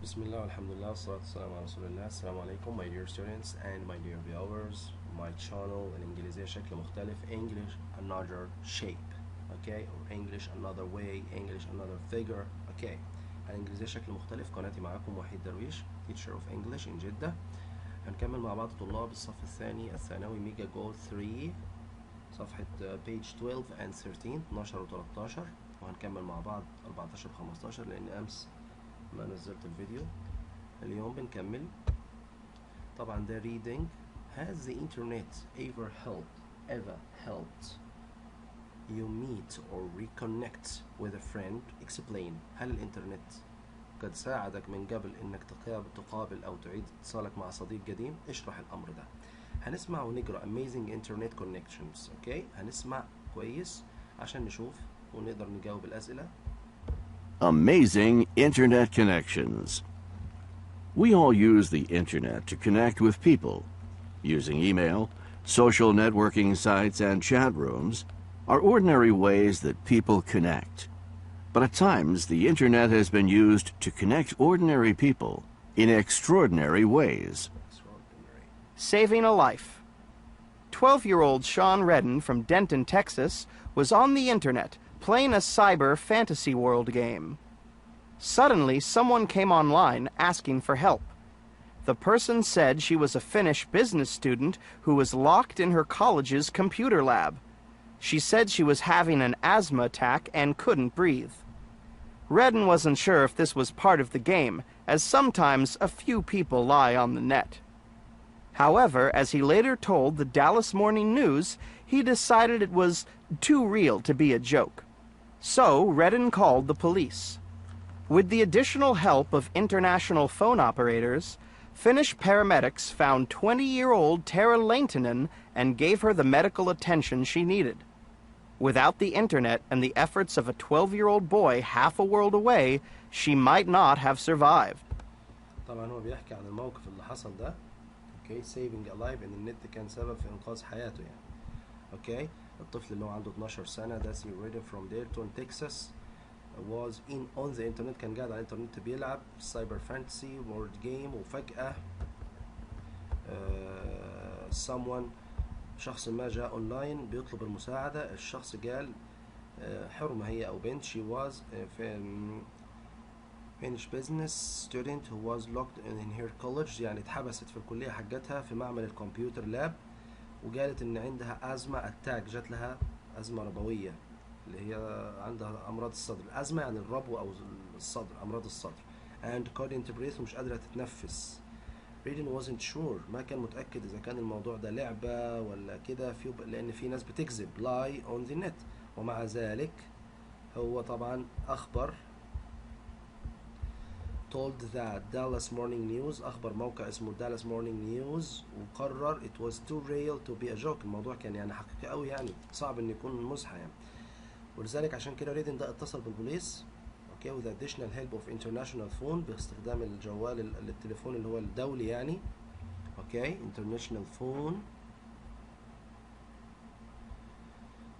Bismillah, alhamdulillah, salatu wassalamu ala rasulillah. Assalamu alaikum, my dear students and my dear viewers. My channel الإنجليزية شكل مختلف, English another shape, okay, or English another way, English another figure, okay. الإنجليزية شكل مختلف. قناتي معكم وحيد درويش, teacher of English in جدة. هنكمل مع بعض طلاب الصف الثاني الثانوي ميجا جول 3 صفحة page 12 and 13 12 و 13, وهنكمل مع بعض 14 و 15 لأن أمس ما نزلت الفيديو. اليوم بنكمل. طبعا ده reading. Has the internet ever helped you meet or reconnect with a friend? Explain. هل الإنترنت قد ساعدك من قبل إنك تقابل أو تعيد اتصالك مع صديق قديم؟ اشرح الأمر ده. هنسمع ونقرأ amazing internet connections. اوكي، هنسمع كويس عشان نشوف ونقدر نجاوب الأسئلة. Amazing internet connections. We all use the internet to connect with people. Using email, social networking sites, and chat rooms are ordinary ways that people connect. But at times, the internet has been used to connect ordinary people in extraordinary ways. Saving a life. 12-year-old Sean Redden from Denton, Texas, was on the internet playing a cyber fantasy world game. Suddenly, someone came online asking for help. The person said she was a Finnish business student who was locked in her college's computer lab. She said she was having an asthma attack and couldn't breathe. Redden wasn't sure if this was part of the game, as sometimes a few people lie on the net. However, as he later told the Dallas Morning News, he decided it was too real to be a joke. So, Redden called the police. With the additional help of international phone operators, Finnish paramedics found 20-year-old Tara Laintinen and gave her the medical attention she needed. Without the internet and the efforts of a 12-year-old boy half a world away, she might not have survived. طبعا هو بيحكي عن الموقف اللي حصل ده. اوكي، saving a life، ان النت كان سبب في انقاذ حياته يعني. اوكي، الطفل اللي هو عنده 12 سنة ده Redden from Dalton, Texas was on the internet، كان قاعد على الانترنت بيلعب سايبر فانتسي وورد جيم، وفجأة شخص ما جاء اونلاين بيطلب المساعدة. الشخص قال حرمة هي او بنت. she was a Finnish business student who was locked in her college، يعني اتحبست في الكلية حقتها في معمل الكمبيوتر لاب، وقالت ان عندها أزمة أتاك، جات لها أزمة ربوية اللي هي عندها أمراض الصدر. الأزمة يعني الربو أو الصدر، أمراض الصدر. and couldn't breathe، ومش قادرة تتنفس. Redden wasn't sure، ما كان متأكد إذا كان الموضوع ده لعبة ولا كده، لأن في ناس بتكذب lie on the net. ومع ذلك هو طبعا أخبر told the Dallas Morning News، أخبر موقع اسمه Dallas Morning News، وقرر it was too real to be a joke، الموضوع كان يعني حقيقي قوي، يعني صعب إن يكون مزحة يعني. ولذلك عشان كده ريدن ده اتصل بالبوليس، اوكي، with additional help of international phone، باستخدام الجوال التليفون اللي هو الدولي يعني، اوكي، international phone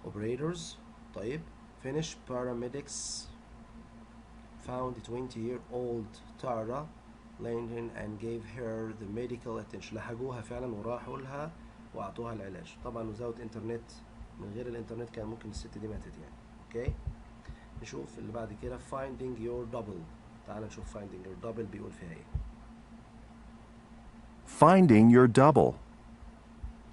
operators. طيب، Finnish paramedics found 20-year-old Tara Laintinen and gave her the medical attention، لحقوها فعلا وراحوا لها واعطوها العلاج. طبعا without internet، من غير الانترنت كان ممكن الست دي ماتت يعني. اوكي، نشوف اللي بعد كده finding your double. تعال نشوف finding your double بيقول فيها ايه. Finding your double.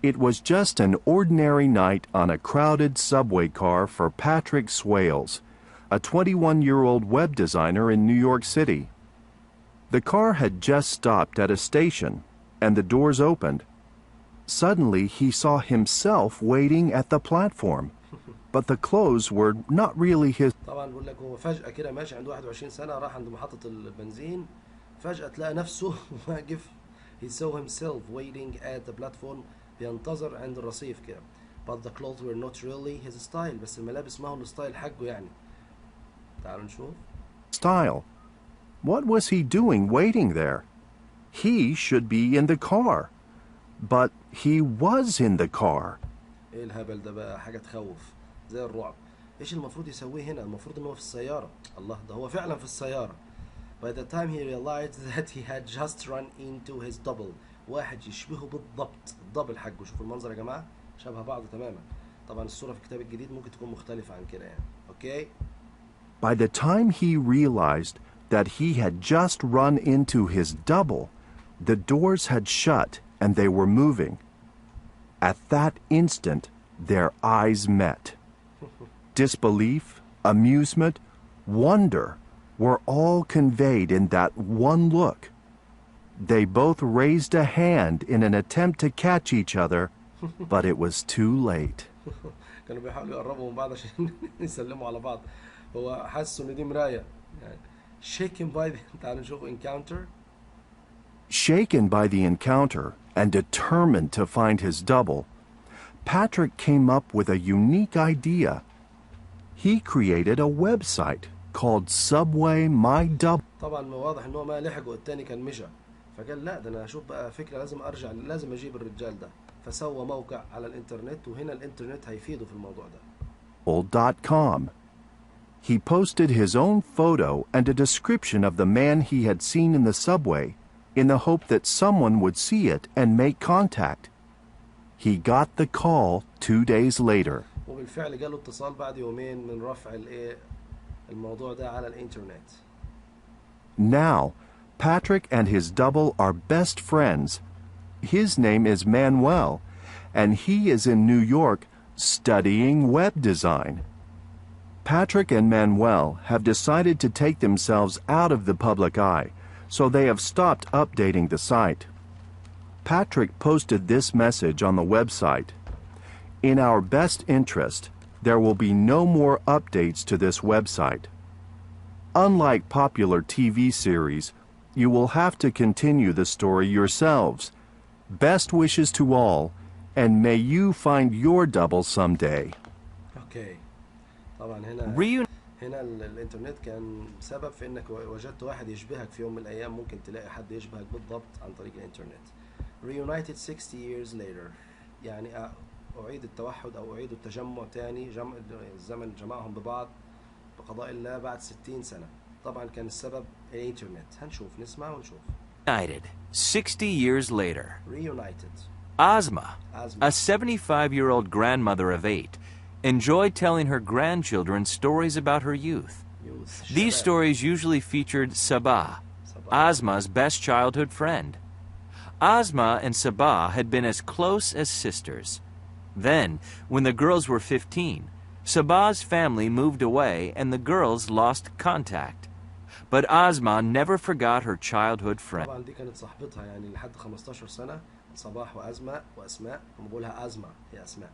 It was just an ordinary night on a crowded subway car for Patrick Swales, a 21-year-old web designer in New York City. The car had just stopped at a station, and the doors opened. Suddenly, he saw himself waiting at the platform, but the clothes were not really his. طبعا بقول لك هو فجأة كده ماشي، عنده 21 سنة، راح عند محطة البنزين، فجأة تلاقى نفسه واقف. he saw himself waiting at the platform، بينتظر عند الرصيف كده. but the clothes were not really his style، بس الملابس ما هو الستايل حقه يعني. تعالوا نشوف. Style. What was he doing waiting there? He should be in the car. But he was in the car. ايه الهبل ده بقى، حاجة تخوف زي الرعب. ايش المفروض يسويه هنا؟ المفروض ان هو في السيارة. الله، ده هو فعلا في السيارة. By the time he realized that he had just run into his double. واحد يشبهه بالضبط الدبل حقه. شوفوا المنظر يا جماعة شبه بعض تماما. طبعا الصورة في الكتاب الجديد ممكن تكون مختلفة عن كده يعني. Okay. By the time he realized that he had just run into his double, the doors had shut and they were moving. At that instant, their eyes met. Disbelief, amusement, wonder were all conveyed in that one look. They both raised a hand in an attempt to catch each other, but it was too late. كانوا بيحاولوا يقربوا من بعض عشان يسلموا على بعض. هو حسوا ان دي مراية يعني. Shaken by the تعالوا نشوف encounter. Shaken by the encounter and determined to find his double, Patrick came up with a unique idea. He created a website called Subway My Double. طبعا واضح ان هو ما لحق والتاني كان مشى. فقال لا ده انا هشوف بقى فكرة لازم ارجع لازم اجيب الرجال ده. فسوى موقع على الانترنت وهنا الانترنت هيفيده في الموضوع ده. .com. He posted his own photo and a description of the man he had seen in the subway in the hope that someone would see it and make contact. He got the call 2 days later. وبالفعل جاله اتصال بعد يومين من رفع الموضوع ده على الانترنت. Now, Patrick and his double are best friends. His name is Manuel, and he is in New York studying web design. Patrick and Manuel have decided to take themselves out of the public eye, so they have stopped updating the site. Patrick posted this message on the website. In our best interest, there will be no more updates to this website. Unlike popular TV series, you will have to continue the story yourselves. Best wishes to all, and may you find your double someday. Okay. طبعا هنا الانترنت كان سبب في انك وجدت واحد يشبهك في يوم من الايام. ممكن تلاقي حد يشبهك بالضبط عن طريق الانترنت. Reunited 60 years later. يعني اعيد التوحد او اعيد التجمع تاني. الزمن جمعهم ببعض بقضاء الله بعد 60 سنة. طبعا كان السبب الانترنت. هنشوف نسمع ونشوف. Reunited 60 years later. Reunited. Asma, a 75-year-old grandmother of 8, enjoyed telling her grandchildren stories about her youth. These stories usually featured Sabah, Asma's best childhood friend. Asma and Sabah had been as close as sisters. Then, when the girls were 15, Sabah's family moved away and the girls lost contact. But Asma never forgot her childhood friend. طبعا دي كانت صاحبتها يعني لحد 15 سنة. صباح وأزمة وأسماء. هم بقولها أزمة هي أسماء.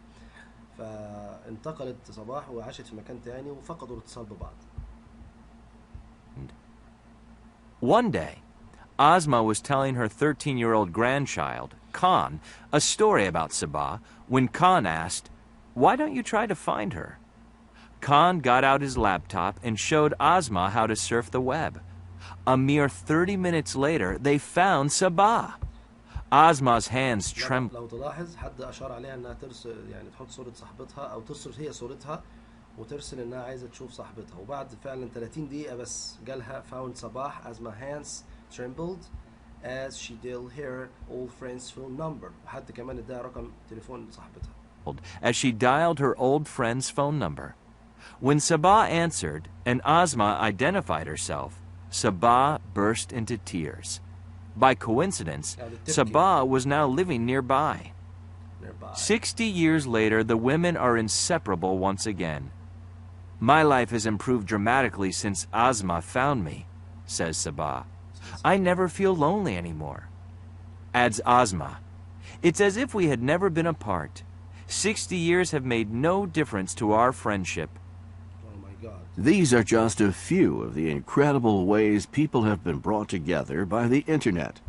فانتقلت صباح وعاشت في مكان تاني وفقدوا الاتصال ببعض. One day, Asma was telling her 13-year-old grandchild, Khan, a story about Sabah when Khan asked, "Why don't you try to find her?" Khan got out his laptop and showed Asma how to surf the web. A mere 30 minutes later, they found Sabah. Asma's hands trembled. لو تلاحظ حد أشار عليها إنها ترسل يعني تحط صورة صاحبتها أو ترسل هي صورتها وترسل إنها عايزة تشوف صاحبتها. وبعد فعلا 30 دقيقة بس جالها found صباح. Asma's hands trembled as she dialed her old friend's phone number. وحد كمان اداها رقم تليفون صاحبتها. As she dialed her old friend's phone number. When Sabah answered and Asma identified herself, Sabah burst into tears. By coincidence, Sabah was now living nearby. 60 years later, the women are inseparable once again. My life has improved dramatically since Asma found me, says Sabah. I never feel lonely anymore. Adds Asma, it's as if we had never been apart. 60 years have made no difference to our friendship. These are just a few of the incredible ways people have been brought together by the Internet.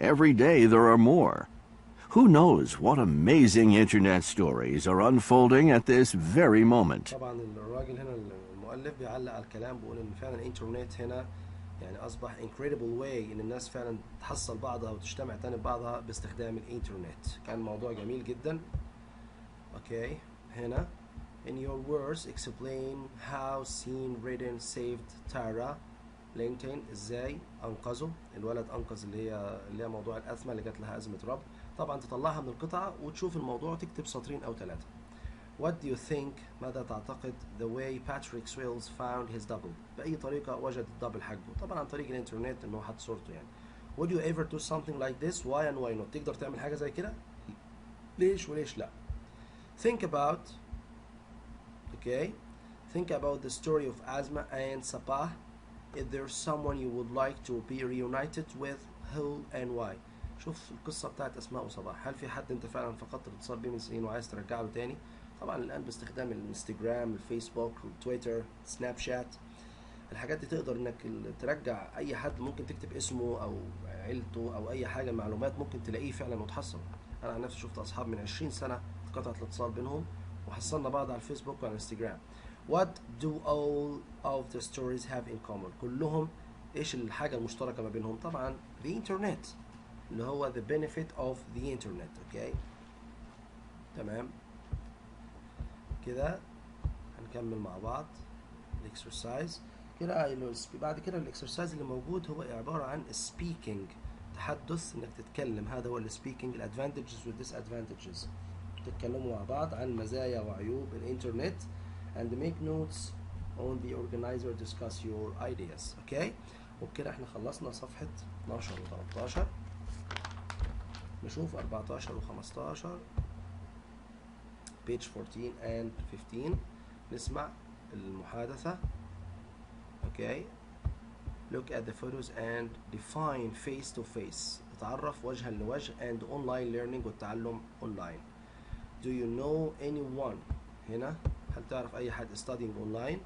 Every day there are more. Who knows what amazing Internet stories are unfolding at this very moment. طبعا الراجل هنا المؤلف بيعلق على الكلام بيقول إن فعلا الإنترنت هنا يعني أصبح incredible way إن الناس فعلا تحصل بعضها وتجتمع تاني ببعضها باستخدام الإنترنت. كان موضوع جميل جدا. Okay هنا. In your words, explain how seeing written saved Tara. لينكدين ازاي انقذه الولد، انقذ اللي هي موضوع الأزمة اللي جات لها أزمة ربط. طبعا تطلعها من القطعة وتشوف الموضوع وتكتب سطرين أو 3. What do you think؟ ماذا تعتقد the way Patrick Swales found his double؟ بأي طريقة وجد الدبل حقه؟ طبعا عن طريق الإنترنت، إنه حط صورته يعني. Would you ever do something like this? Why and why not؟ تقدر تعمل حاجة زي كده؟ ليش وليش لا؟ Think about okay think about the story of Asma and Sabah. Is there someone you would like to be reunited with? Who and why؟ شوف القصة بتاعت أسماء وصباح، هل في حد أنت فعلا فقدت الاتصال بيه من سنين وعايز ترجع له تاني؟ طبعا الآن باستخدام الانستجرام، الفيسبوك، التويتر، سناب شات، الحاجات دي تقدر انك ترجع اي حد. ممكن تكتب اسمه او عيلته او اي حاجة، معلومات ممكن تلاقيه فعلا وتحصل. انا عن نفسي شفت اصحاب من 20 سنة قطعت الاتصال بينهم وحصلنا بعض على الفيسبوك وعلى الانستجرام. What do all of the stories have in common؟ كلهم ايش الحاجة المشتركة ما بينهم؟ طبعا the internet، اللي هو the benefit of the internet. اوكي تمام كده. هنكمل مع بعض الاكسرسايز كده. بعد كده الاكسرسايز اللي موجود هو عبارة عن speaking، تحدث، انك تتكلم. هذا هو السبيكينج، الادفانتجز والديسادفانتجز. تتكلموا مع بعض عن مزايا وعيوب الانترنت and make notes on the organizer, discuss your ideas. اوكي وبكده احنا خلصنا صفحة 12 و 13. نشوف 14 و 15 page 14 and 15. نسمع المحادثة. اوكي look at the photos and define face to face. تتعرف وجها لوجه and online learning، والتعلم online. Do you know anyone؟ هنا هل تعرف أي حد studying online؟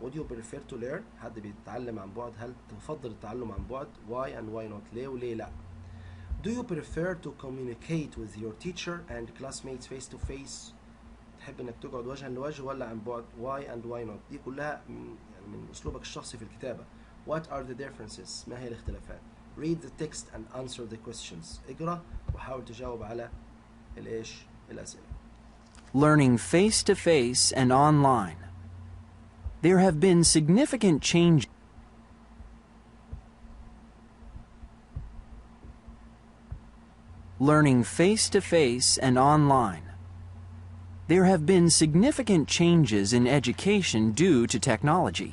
Would you prefer to learn؟ حد بيتعلم عن بعد، هل تفضل التعلم عن بعد؟ Why and why not؟ ليه وليه لا؟ Do you prefer to communicate with your teacher and classmates face to face؟ تحب انك تقعد وجها لوجه ولا عن بعد؟ Why and why not؟ دي كلها من أسلوبك الشخصي في الكتابة. What are the differences؟ ما هي الاختلافات؟ Read the text and answer the questions. اقرأ وحاول تجاوب على الأسئلة. Learning face-to-face and online. There have been significant changes. Learning face-to-face and online. There have been significant changes in education due to technology.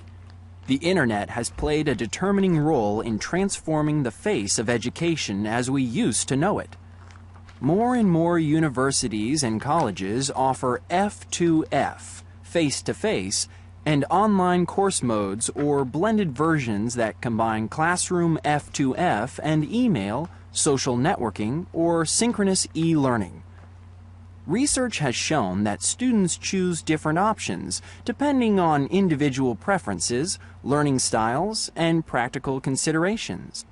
The Internet has played a determining role in transforming the face of education as we used to know it. More and more universities and colleges offer F2F, face-to-face, and online course modes or blended versions that combine classroom F2F and email, social networking, or synchronous e-learning. Research has shown that students choose different options depending on individual preferences, learning styles, and practical considerations.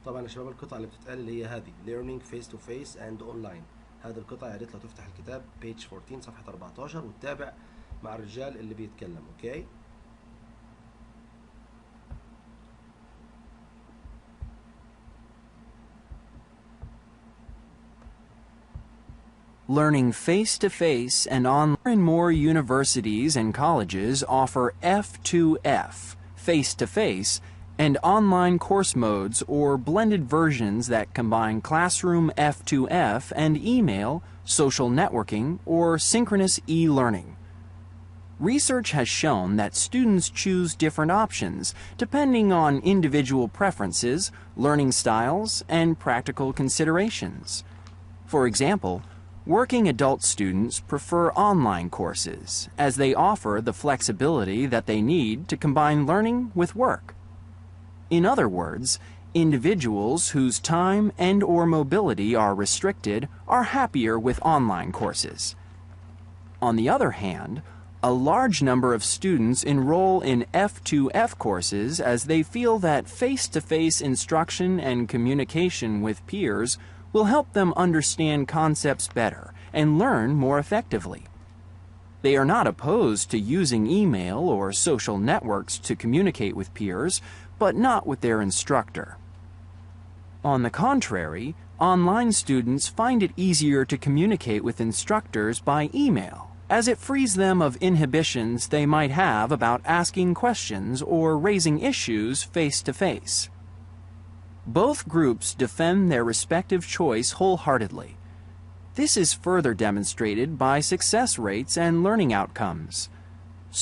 طبعا يا شباب القطعة اللي بتتقال اللي هي هذه learning face to face and online. هذه القطعة يا ريت لو تفتح الكتاب page 14 صفحة 14 وتتابع مع الرجال اللي بيتكلم. اوكي Learning face-to-face and online. More and more universities and colleges offer F2F, face-to-face, and online course modes or blended versions that combine classroom F2F and email, social networking, or synchronous e-learning. Research has shown that students choose different options depending on individual preferences, learning styles, and practical considerations. For example, working adult students prefer online courses as they offer the flexibility that they need to combine learning with work. In other words, individuals whose time and/or mobility are restricted are happier with online courses. On the other hand, a large number of students enroll in F2F courses as they feel that face-to-face instruction and communication with peers will help them understand concepts better and learn more effectively. They are not opposed to using email or social networks to communicate with peers, but not with their instructor. On the contrary, online students find it easier to communicate with instructors by email, as it frees them of inhibitions they might have about asking questions or raising issues face-to-face. Both groups defend their respective choice wholeheartedly. This is further demonstrated by success rates and learning outcomes.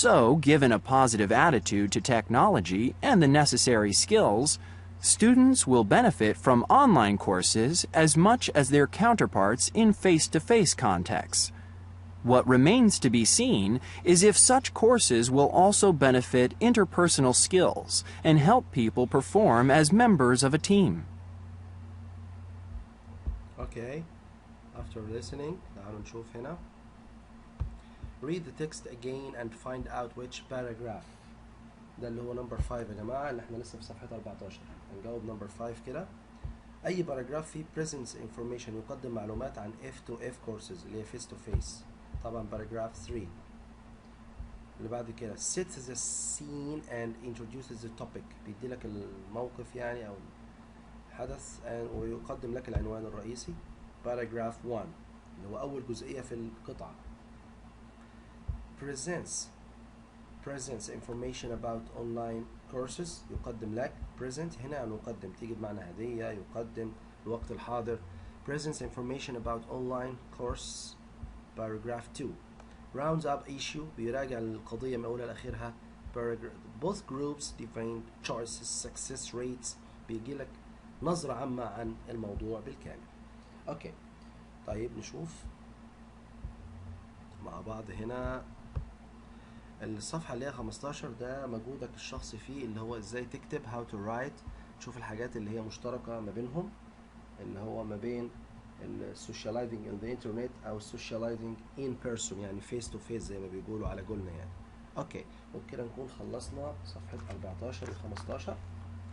So, given a positive attitude to technology and the necessary skills, students will benefit from online courses as much as their counterparts in face-to-face contexts. What remains to be seen is if such courses will also benefit interpersonal skills and help people perform as members of a team. Okay, after listening, تعالوا نشوف هنا. Read the text again and find out which paragraph. ده اللي هو number 5 يا جماعة، اللي احنا لسه في صفحة 14. هنجاوب number 5 كده. أي باراجراف فيه presence information يقدم معلومات عن F to F courses اللي هي face to face. طبعا باراجراف 3. اللي بعد كده sets the scene and introduces the topic. بيدي لك الموقف يعني أو الحدث ويقدم لك العنوان الرئيسي. باراجراف 1 اللي هو أول جزئية في القطعة. presents information about online courses. يقدم لك present هنا يعني يقدم، تيجي بمعنى هدية، يقدم الوقت الحاضر. presents information about online course. paragraph 2 rounds up issue. بيراجع القضية من أولها لآخرها. both groups define choices success rates. بيجي لك نظرة عامة عن الموضوع بالكامل. اوكي طيب نشوف مع بعض هنا الصفحة اللي هي 15. ده مجهودك الشخصي فيه اللي هو ازاي تكتب how to write. تشوف الحاجات اللي هي مشتركة ما بينهم، اللي هو ما بين socializing in the internet او socializing in person يعني face to face زي ما بيقولوا على قولنا يعني. اوكي وبكده نكون خلصنا صفحة 14 و 15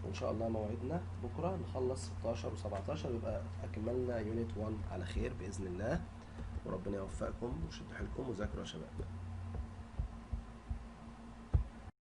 وان شاء الله موعدنا بكرة نخلص 16 و 17 ويبقى اكملنا يونت 1 على خير بإذن الله، وربنا يوفقكم وشدوا حيلكم وذاكروا يا شباب.